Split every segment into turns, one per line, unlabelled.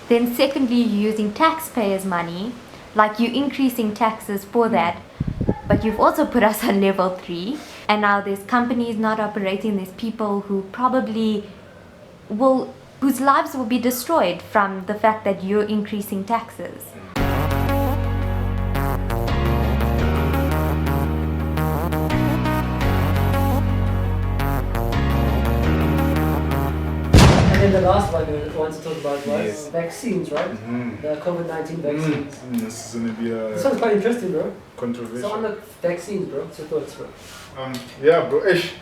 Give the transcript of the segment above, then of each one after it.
Then secondly, you're using taxpayers' money, like you're increasing taxes for that, but you've also put us on level 3, and now there's companies not operating, there's people who probably whose lives will be destroyed from the fact that you're increasing taxes.
And then the last one I wanted to talk about was vaccines, right?
Mm-hmm.
The COVID-19 vaccines.
This is gonna be
This one's quite interesting, bro.
controversial.
So on the vaccines, bro, what's your thoughts, bro?
Yeah, bro. Ish.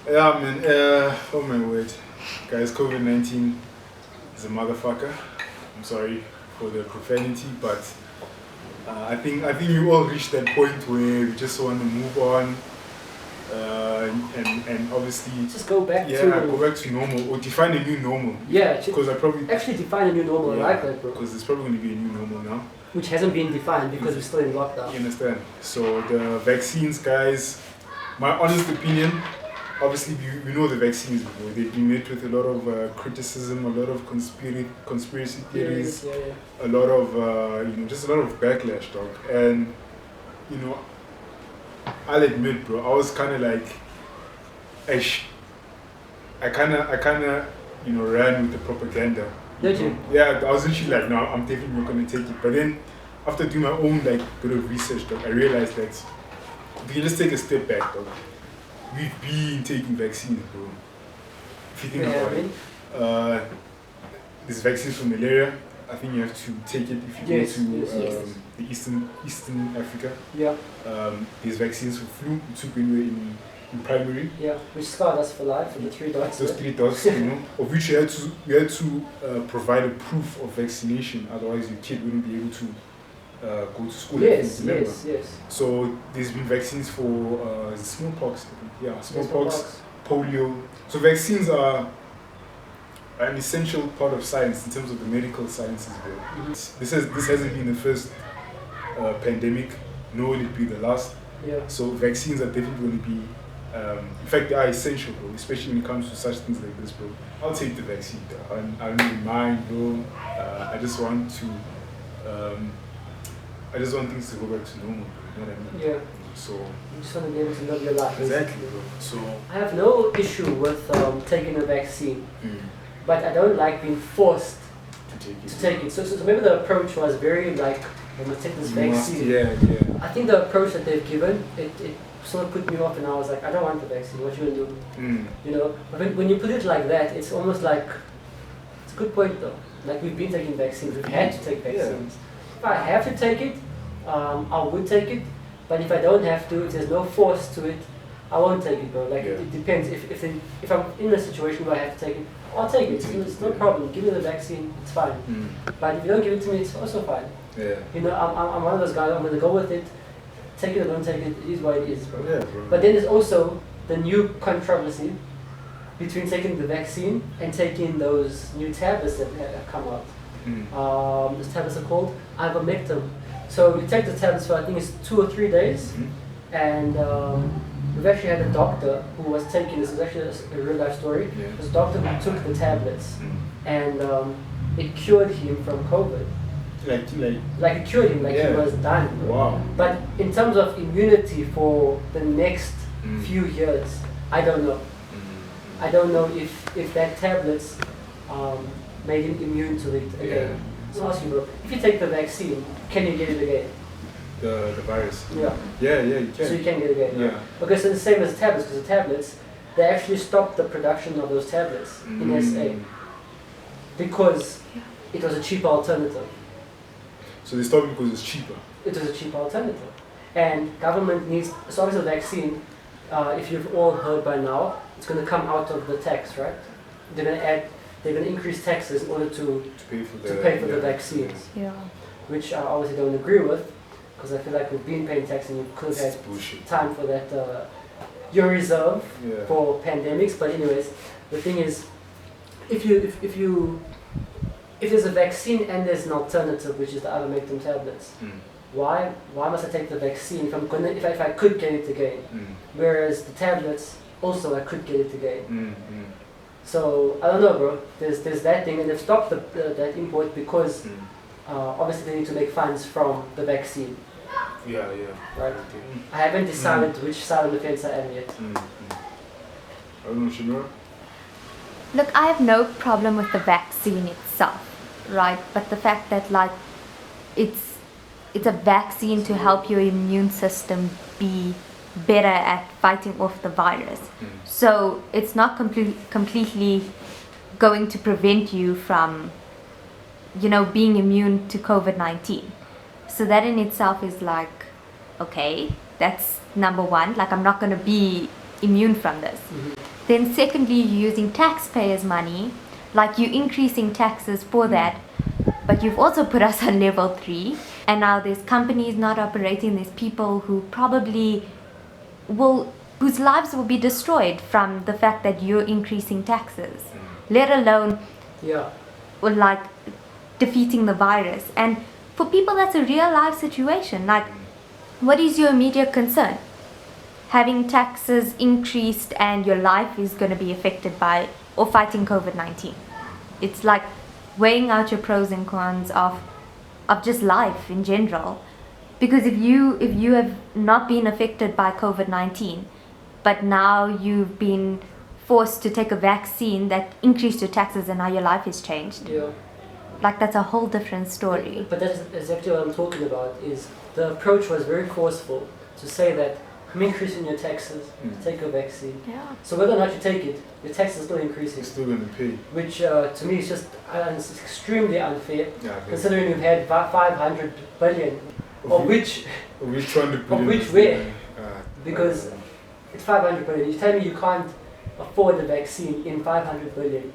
Yeah, man. Oh my word, guys. COVID-19 is a motherfucker. I'm sorry for the profanity, but I think you all reached that point where we just want to move on, and obviously
Just go back
go back to normal or define a new normal.
Yeah,
Because I probably
actually define a new normal. I like that, bro.
Because there's probably going to be a new normal now.
Which hasn't been defined because we're still in lockdown.
You understand? So the vaccines, guys, my honest opinion, obviously we know the vaccines, bro. They've been met with a lot of criticism, a lot of conspiracy theories, a lot of just a lot of backlash, dog. And I'll admit, bro, I was kind of like, I kind of ran with the propaganda.
Did you?
Yeah, I was literally like, no, I'm definitely not going to take it. But then, after doing my own bit of research, dog, I realized that if you just take a step back, dog, we've been taking vaccines, bro. If you think about it, there's vaccines for malaria. I think you have to take it if you go to the Eastern Africa.
Yeah.
There's vaccines for flu. We took when we were in primary.
Yeah, which scarred us for life for the 3 dots.
Those 3 dots, of which you had to provide a proof of vaccination, otherwise your kid wouldn't be able to go to school.
Yes.
So there's been vaccines for smallpox. Yeah, smallpox, polio. So vaccines are an essential part of science in terms of the medical sciences.
Mm-hmm.
This hasn't been the first pandemic, nor will it be the last.
Yeah.
So vaccines are definitely going to be, in fact, they are essential, bro. Especially when it comes to such things like this, bro. I'll take the vaccine, bro. I don't really mind, bro. I just want things to go back to normal, bro. You know what I mean?
Yeah.
So
You just want to be able to live your life.
exactly, bro. So
I have no issue with taking a vaccine, but I don't like being forced to take it. So maybe the approach was very like, I'm gonna take this vaccine.
Yeah.
I think the approach that they've given, it sort of put me off, and I was like, I don't want the vaccine. What you gonna do? But when you put it like that, it's almost like, it's a good point though. Like we've been taking vaccines, we've had to take vaccines. If I have to take it, I would take it. But if I don't have to, if there's no force to it, I won't take it, bro. Like it depends. If I'm in a situation where I have to take it, I'll take it. It's no problem. Give me the vaccine, it's fine. But if you don't give it to me, it's also fine.
Yeah.
I'm one of those guys. I'm gonna go with it. Take it or don't take it. It is what it is, bro.
Yeah, bro.
But then there's also the new controversy between taking the vaccine and taking those new tablets that have come out. Those tablets are called ivermectin. So you take the tablets for I think it's 2 or 3 days, and we've actually had a doctor who was taking this. Is actually a real life story.
Yeah.
This doctor who took the tablets, and it cured him from COVID. Like it cured him, like he was done.
Wow.
But in terms of immunity for the next few years, I don't know. I don't know if that tablets made him immune to it again. So I ask you, bro, if you take the vaccine, can you get it again?
The virus.
Yeah.
Yeah, you can.
So you can get it again.
Yeah.
Because it's the same as tablets, because the tablets, they actually stopped the production of those tablets in SA because it was a cheaper alternative.
So they stopped because it's cheaper.
It was a cheaper alternative. And government needs, so obviously the vaccine, if you've all heard by now, it's going to come out of the tax, right? They're going to increase taxes in order to pay for the vaccines.
Yeah.
Which I obviously don't agree with, because I feel like we've been paying tax and you could have had time for that, your reserve for pandemics. But anyways, the thing is, if there's a vaccine and there's an alternative, which is the ivermectin tablets, why must I take the vaccine if I could get it again? Whereas the tablets, also I could get it again. So I don't know, bro. There's that thing, and they've stopped that import because obviously they need to make funds from the vaccine.
Yeah.
Right. I haven't decided which side of the fence I am yet.
I don't know, Shamira.
Look, I have no problem with the vaccine itself, right? But the fact that like it's a vaccine to help your immune system be better at fighting off the virus. So it's not completely going to prevent you from, being immune to COVID-19. So that in itself is like, okay, that's number one. Like I'm not going to be immune from this. Then secondly, you're using taxpayers' money, like you're increasing taxes for that, but you've also put us on level 3, and now there's companies not operating, there's people who probably whose lives will be destroyed from the fact that you're increasing taxes, let alone like defeating the virus. And for people, that's a real life situation. Like, what is your immediate concern? Having taxes increased and your life is going to be affected by or fighting COVID-19. It's like weighing out your pros and cons of just life in general. Because if you have not been affected by COVID-19, but now you've been forced to take a vaccine that increased your taxes and now your life has changed.
Yeah.
Like that's a whole different story.
But that's exactly what I'm talking about, is the approach was very forceful to say that I'm increasing your taxes to take a vaccine.
Yeah.
So whether or not you take it, your tax is still increasing.
You're still going to pay.
Which to me is just it's extremely unfair,
Yeah,
considering we've had 500 billion, of which where? Because it's 500 billion. You tell me you can't afford a vaccine in 500 billion.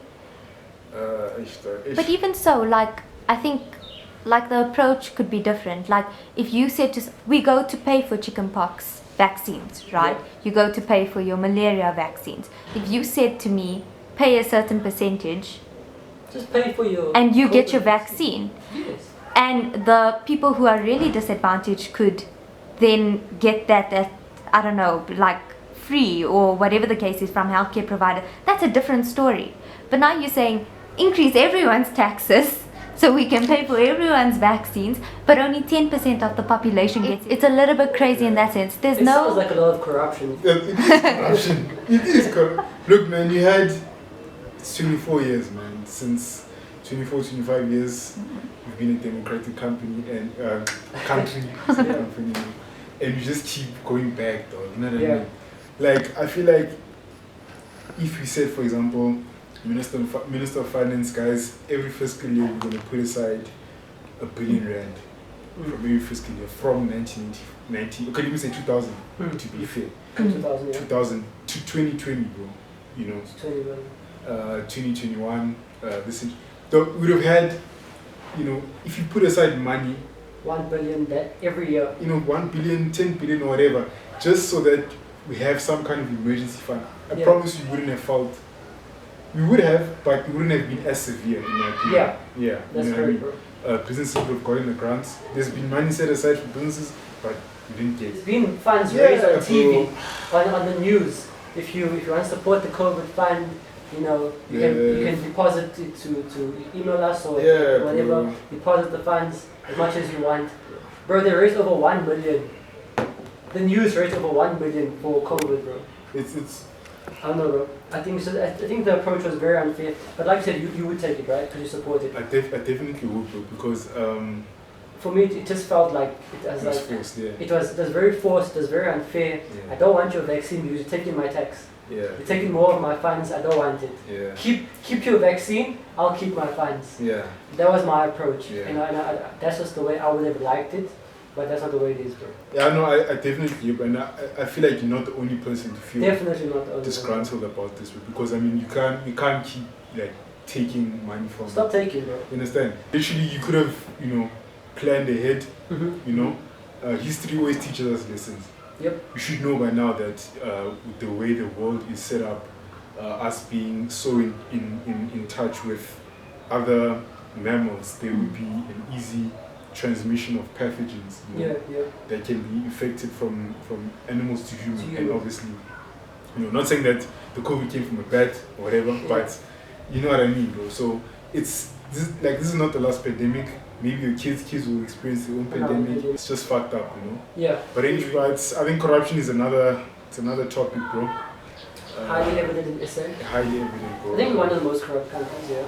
But even so, like I think like the approach could be different. Like if you said we go to pay for chickenpox vaccines, right?
Yeah.
You go to pay for your malaria vaccines. If you said to me, pay a certain percentage,
just pay for your
and you get
COVID
your vaccine.
Yes.
And the people who are really disadvantaged could then get that at, I don't know, like free or whatever the case is from healthcare provider. That's a different story. But now you're saying increase everyone's taxes so we can pay for everyone's vaccines, but only 10% of the population gets it. It's a little bit crazy in that sense. It
sounds like a lot of corruption.
It is corruption. It is corruption. Look, man, you had 24 years, man. Since 24, 25 years, you've been a democratic company and company, and you just keep going back, though. You know what I mean? Like, I feel like if we said, for example, Minister of Finance, guys, every fiscal year we're going to put aside R1 billion from every fiscal year from 1990, okay, let me say 2000 to be fair. 2000 to 2020, bro. You know, 2021. We would have had, if you put aside money,
1 billion that every year.
1 billion, 10 billion, or whatever, just so that we have some kind of emergency fund. I promise you wouldn't have felt. We would have, but it wouldn't have been as severe in my opinion.
Yeah, that's correct, bro.
Businesses would have gotten the grants. There's been money set aside for businesses, but we didn't get.
There's been funds raised on TV, on the news. If you want to support the COVID fund, you can deposit it to email us or whatever. Bro. Deposit the funds as much as you want. Bro, they raised over 1 million. The news raised over 1 million for COVID, bro.
It's.
I don't know, bro. I think the approach was very unfair. But like you said, you would take it, right? Because you support it.
I definitely would, bro. Because
for me, it just felt like it was
forced. Yeah.
It was very forced. It was very unfair.
Yeah.
I don't want your vaccine because you're taking my tax.
Yeah.
You're taking more of my funds. I don't want it.
Yeah.
Keep your vaccine. I'll keep my funds.
Yeah.
That was my approach.
Yeah.
And that's just the way I would have liked it. But that's not the way it is, bro.
Yeah, no, I definitely, and I feel like you're not the only person to feel
definitely not the only
disgruntled about this, because I mean you can't keep like taking money from.
Stop taking, bro.
You understand? Literally, you could have planned ahead. History always teaches us lessons.
Yep.
You should know by now that with the way the world is set up, us being so in touch with other mammals, there would be an easy transmission of pathogens that can be infected from animals to human, and obviously You know, not saying that the COVID came from a bat or whatever, but you know what I mean, bro. So this is not the last pandemic. Maybe your kids will experience their own pandemic. It's just fucked up, you know.
Yeah.
But anyway, I think corruption is another topic, bro.
Highly evident in SA.
Highly evident, bro.
I think one of the most corrupt countries, yeah.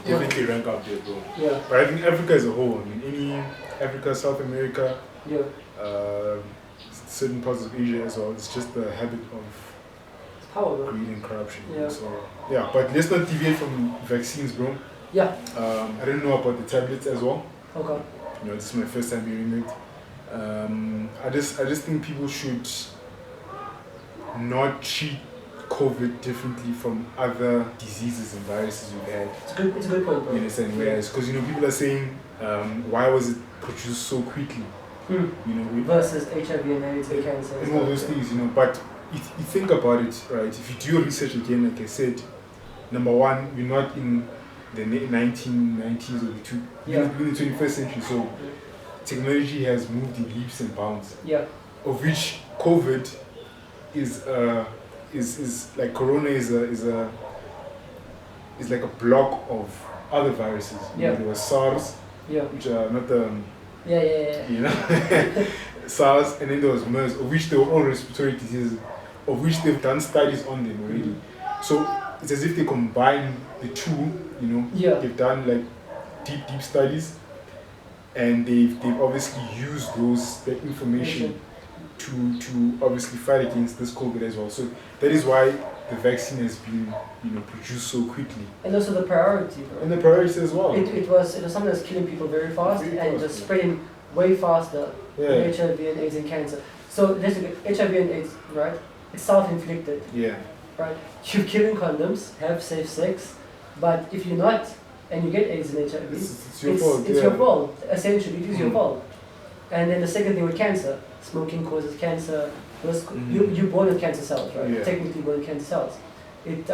Definitely rank up there, bro.
Yeah.
But I think Africa as a whole, I mean, Africa, South America, certain parts of Asia as well, it's just the habit of
power, bro.
greed and corruption.
Yeah.
So, yeah, but let's not deviate from vaccines, bro.
Yeah.
I didn't know about the tablets as well.
Okay.
You know, this is my first time hearing it. I just think people should not treat COVID differently from other diseases and viruses we've had.
It's a good point, bro.
You understand? Whereas, because people are saying, why was it produced so quickly? You know,
versus HIV and AIDS and cancer
and all those things, you know. But if you think about it, right? If you do your research again, like I said, number one, we're not in the 1990s or the 21st century, so technology has moved in leaps and bounds.
Yeah.
Of which COVID is like corona is like a block of other viruses. You know, there was SARS, which are not the you know SARS, and then there was MERS, of which they were all respiratory diseases, of which they've done studies on them already. So it's as if they combine the two, you know. They've done like deep studies, and they've obviously used that information to obviously fight against this COVID as well. So that is why the vaccine has been, you know, produced so quickly.
And also the priority, bro.
And the priority as well.
It was something that's killing people very fast and just spreading way faster than HIV and AIDS and cancer. So let's look at HIV and AIDS, right? It's self-inflicted.
Yeah.
Right? You're killing condoms, have safe sex, but if you're not and you get AIDS and HIV,
it's your fault.
It's your fault. Essentially, it is your fault. And then the second thing with cancer, smoking causes cancer. You're born with cancer cells, right?
Yeah.
Technically born with cancer cells. It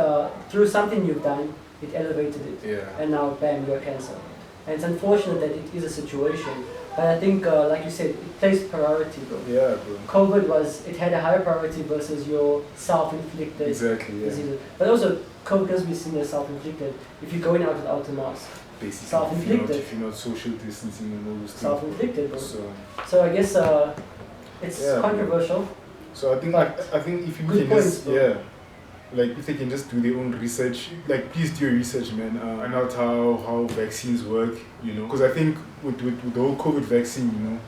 through something you've done, it elevated it.
Yeah.
And now, bam, you got cancer. And it's unfortunate that it is a situation. But I think, like you said, it plays priority, bro.
Yeah, bro.
COVID it had a higher priority versus your self-inflicted diseases. But also, COVID does be seen as self-inflicted if you're going out without a mask.
Basically,
self-inflicted.
If you're not social distancing and all those things.
Self-inflicted, bro. So I guess it's controversial.
So I think if you can just like if they can just do their own research, like please do your research, man. Find out how vaccines work, you know. Because I think with the whole COVID vaccine, you know,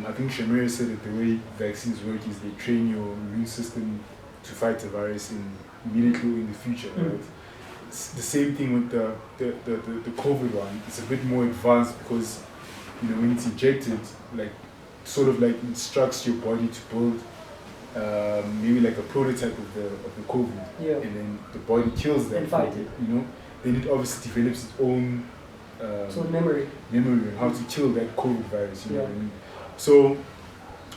I think Shamira said that the way vaccines work is they train your immune system to fight the virus immediately in the future, right? It's the same thing with the COVID one. It's a bit more advanced because, you know, when it's injected, like sort of like instructs your body to build maybe like a prototype of the COVID, and then the body kills that COVID, you know. Then it obviously develops its own
memory
on how to kill that COVID virus, you know what I mean? So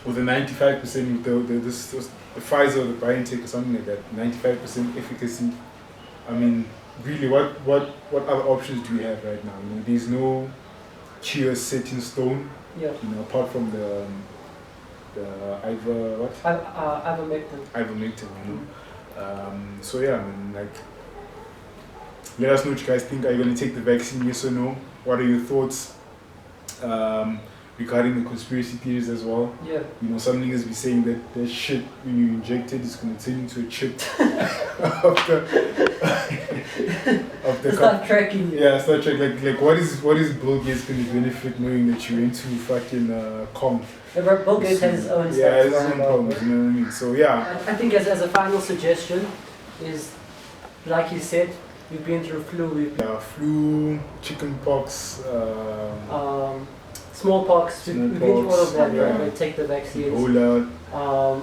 with the 95% with the Pfizer or the BioNTech or something like that, 95% efficacy, I mean, really, what other options do we have right now? You know, there's no cure set in stone. You know, apart from the ivermectin, you know. So yeah, I mean, like, let us know what you guys think. Are you going to take the vaccine, yes or no? What are your thoughts regarding the conspiracy theories as well? You know, some niggas be saying that shit, when you inject it, it's going to turn into a chip of the
start tracking you.
Yeah, start tracking. Like what is Bill Gates going to benefit knowing that you're into fucking com?
Bill Gates has his own stuff.
Yeah, his own problems, you know what I mean? So yeah.
I think as a final suggestion is, like you said, we've been through
flu, chickenpox,
smallpox, we've been through all of that, right? Take the vaccines.
Ebola.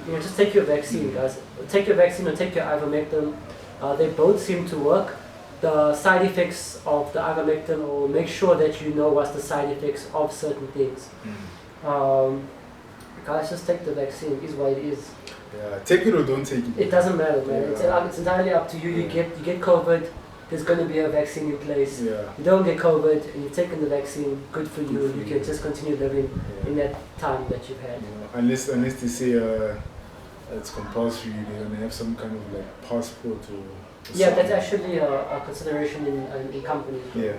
You know, just take your vaccine, guys. Take your vaccine or take your ivermectin. They both seem to work. The side effects of the ivermectin will make sure that you know what's the side effects of certain things. Guys, just take the vaccine. It is what it is.
Yeah, take it or don't take it.
It doesn't matter, man. It's entirely up to you. You get COVID. There's going to be a vaccine in place. You don't get COVID and you've taken the vaccine. Good for you. You can just continue living in that time that you've had.
Unless they say it's compulsory. They're gonna have some kind of like passport or
Yeah, that's
something.
actually a consideration in companies.
Yeah.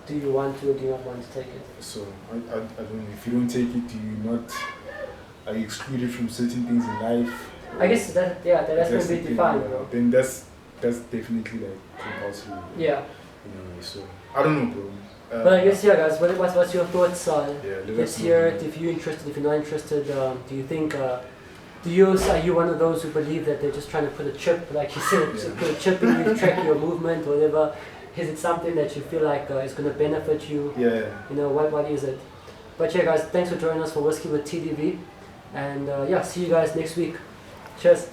Do you want to or do you not want to take it?
So I don't know. If you don't take it, do you not are you excluded from certain things in life?
I guess that's going to
the
be
thing,
defined,
yeah.
bro.
Then that's definitely like compulsory.
Yeah.
Anyway, so I don't know, bro.
But I guess, yeah, guys, what's your thoughts
Yeah, let
this
us know.
year? If you're interested, if you're not interested, do you think, are you one of those who believe that they're just trying to put a chip, like you said,
Yeah.
put a chip in you, track your movement, whatever? Is it something that you feel like is going to benefit you?
Yeah.
You know, what is it? But yeah, guys, thanks for joining us for Whiskey with TDV. And yeah, see you guys next week. Cheers.